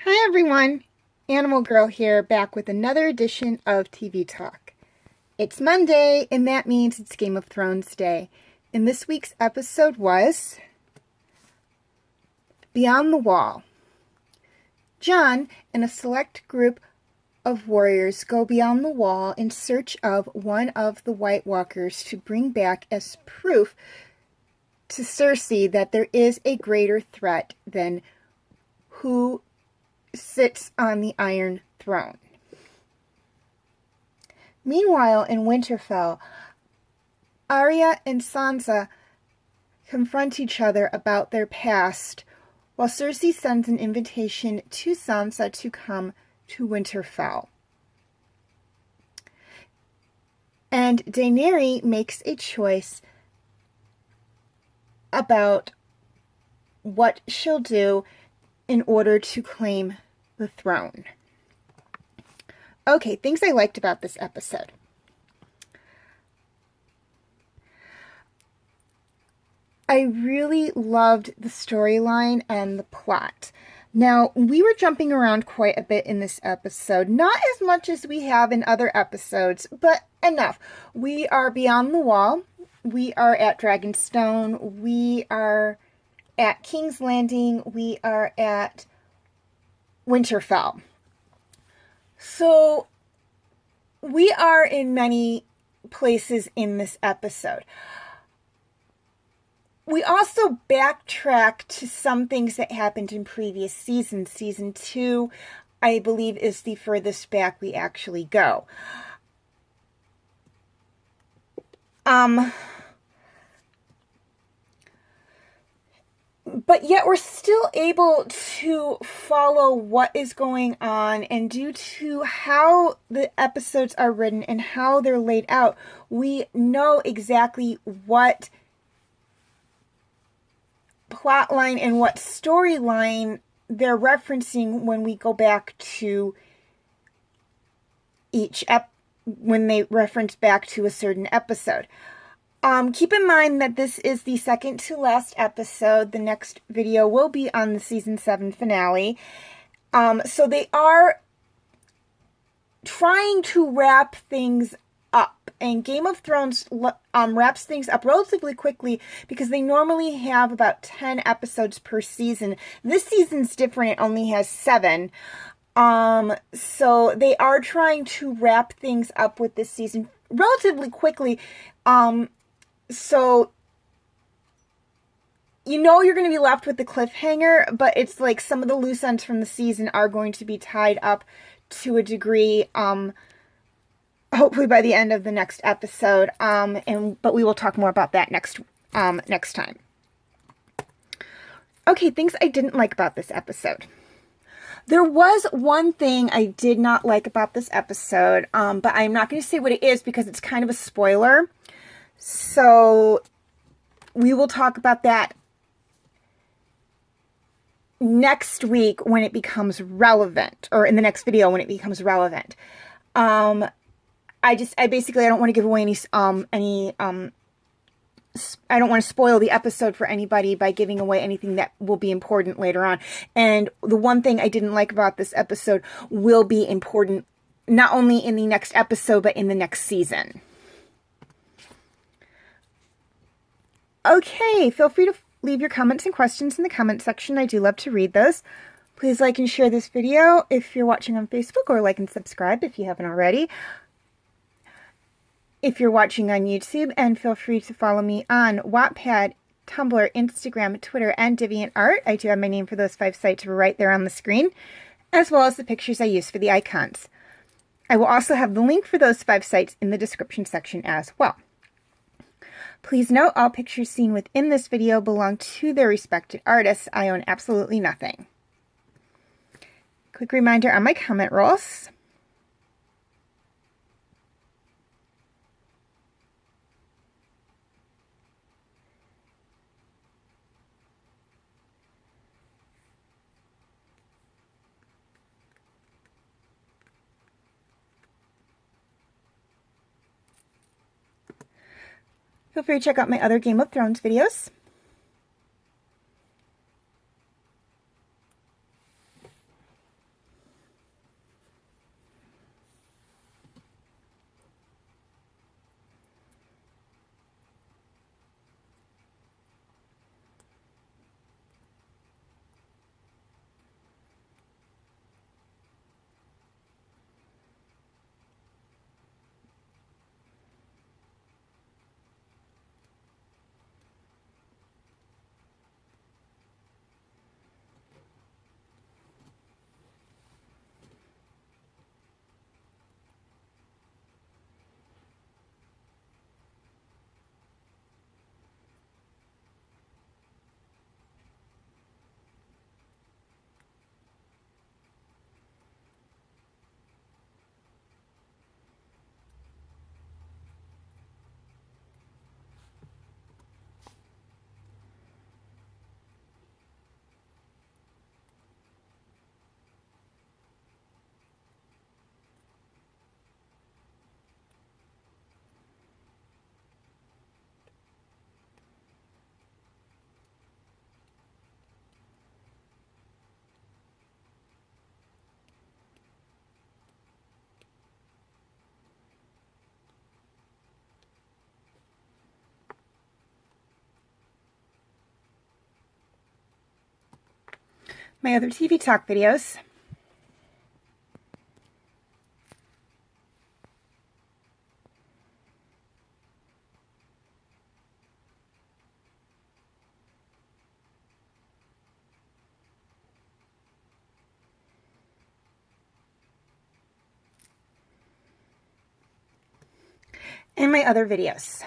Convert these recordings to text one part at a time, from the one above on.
Hi everyone, Animal Girl here, back with another edition of TV Talk. It's Monday, and that means it's Game of Thrones Day. And this week's episode was Beyond the Wall. Jon and a select group of warriors go beyond the wall in search of one of the White Walkers to bring back as proof to Cersei that there is a greater threat than who sits on the Iron Throne. Meanwhile, in Winterfell, Arya and Sansa confront each other about their past, while Cersei sends an invitation to Sansa to come to Winterfell. And Daenerys makes a choice about what she'll do in order to claim the throne. Okay, things I liked about this episode. I really loved the storyline and the plot. Now, we were jumping around quite a bit in this episode. Not as much as we have in other episodes, but enough. We are beyond the wall. We are at Dragonstone. We are at King's Landing. We are at Winterfell. So we are in many places in this episode. We also backtrack to some things that happened in previous seasons. Season 2, I believe, is the furthest back we actually go. But yet we're still able to follow what is going on, and due to how the episodes are written and how they're laid out, we know exactly what plotline and what storyline they're referencing when we go back to when they reference back to a certain episode. Keep in mind that this is the second to last episode. The next video will be on the season 7 finale. So they are trying to wrap things up. And Game of Thrones wraps things up relatively quickly because they normally have about 10 episodes per season. This season's different. It only has 7. So they are trying to wrap things up with this season relatively quickly. So, you know you're going to be left with the cliffhanger, but it's like some of the loose ends from the season are going to be tied up to a degree, hopefully by the end of the next episode, but we will talk more about that next time. Okay, things I didn't like about this episode. There was one thing I did not like about this episode, but I'm not going to say what it is because it's kind of a spoiler. So we will talk about that next week when it becomes relevant, or in the next video when it becomes relevant. I basically don't want to give away I don't want to spoil the episode for anybody by giving away anything that will be important later on. And the one thing I didn't like about this episode will be important not only in the next episode, but in the next season. Okay, feel free to leave your comments and questions in the comment section. I do love to read those. Please like and share this video if you're watching on Facebook, or like and subscribe if you haven't already. If you're watching on YouTube, and feel free to follow me on Wattpad, Tumblr, Instagram, Twitter, and DeviantArt. I do have my name for those 5 sites right there on the screen, as well as the pictures I use for the icons. I will also have the link for those 5 sites in the description section as well. Please note, all pictures seen within this video belong to their respected artists. I own absolutely nothing. Quick reminder on my comment rules. Feel free to check out my other Game of Thrones videos. my other TV talk videos. And my other videos.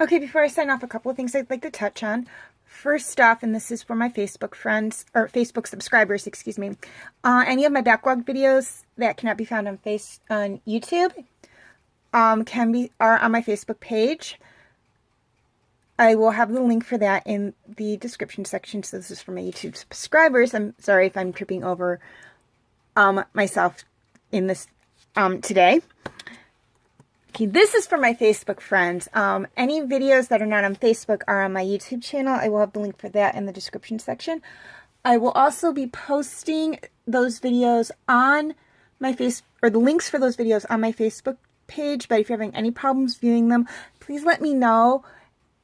Okay, before I sign off, a couple of things I'd like to touch on. First off, and this is for my Facebook friends, or Facebook subscribers, excuse me. Any of my backlog videos that cannot be found on YouTube are on my Facebook page. I will have the link for that in the description section. So this is for my YouTube subscribers. I'm sorry if I'm tripping over myself in this today. Okay, this is for my Facebook friends. Any videos that are not on Facebook are on my YouTube channel. I will have the link for that in the description section. I will also be posting those videos on my the links for those videos on my Facebook page. But if you're having any problems viewing them, please let me know.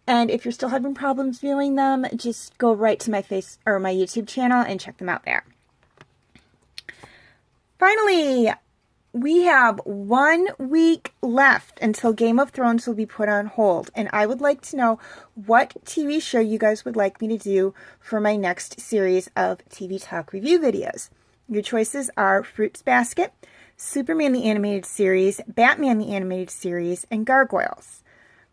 And if you're still having problems viewing them, just go right to my my YouTube channel and check them out there. Finally, we have 1 week left until Game of Thrones will be put on hold, and I would like to know what TV show you guys would like me to do for my next series of TV Talk review videos. Your choices are Fruits Basket, Superman the Animated Series, Batman the Animated Series, and Gargoyles.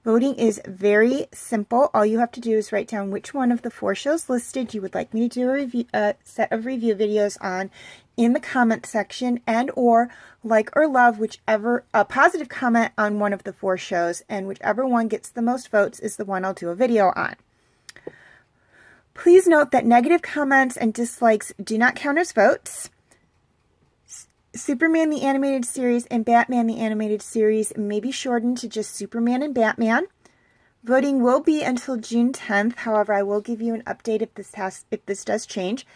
Voting is very simple. All you have to do is write down which one of the 4 shows listed you would like me to do a set of review videos on in the comment section, and or like or love whichever positive comment on one of the 4 shows, and whichever one gets the most votes is the one I'll do a video on. Please note that negative comments and dislikes do not count as votes. Superman the Animated Series and Batman the Animated Series may be shortened to just Superman and Batman. Voting will be until June 10th. However, I will give you an update if this does change.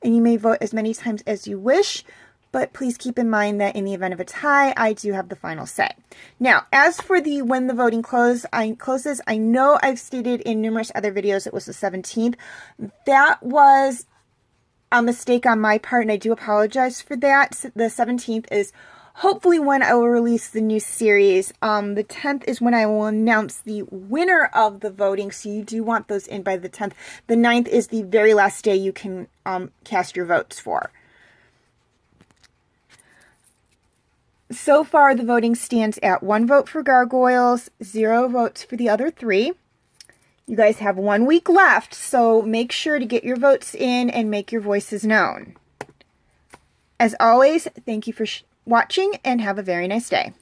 And you may vote as many times as you wish, but please keep in mind that in the event of a tie, I do have the final say. Now, as for when the voting closes, I know I've stated in numerous other videos it was the 17th. That was a mistake on my part, and I do apologize for that. The 17th is hopefully when I will release the new series. The 10th is when I will announce the winner of the voting, so you do want those in by the 10th. The 9th is the very last day you can cast your votes for. So far, the voting stands at 1 vote for Gargoyles, 0 votes for the other 3. You guys have 1 week left, so make sure to get your votes in and make your voices known. As always, thank you for watching and have a very nice day.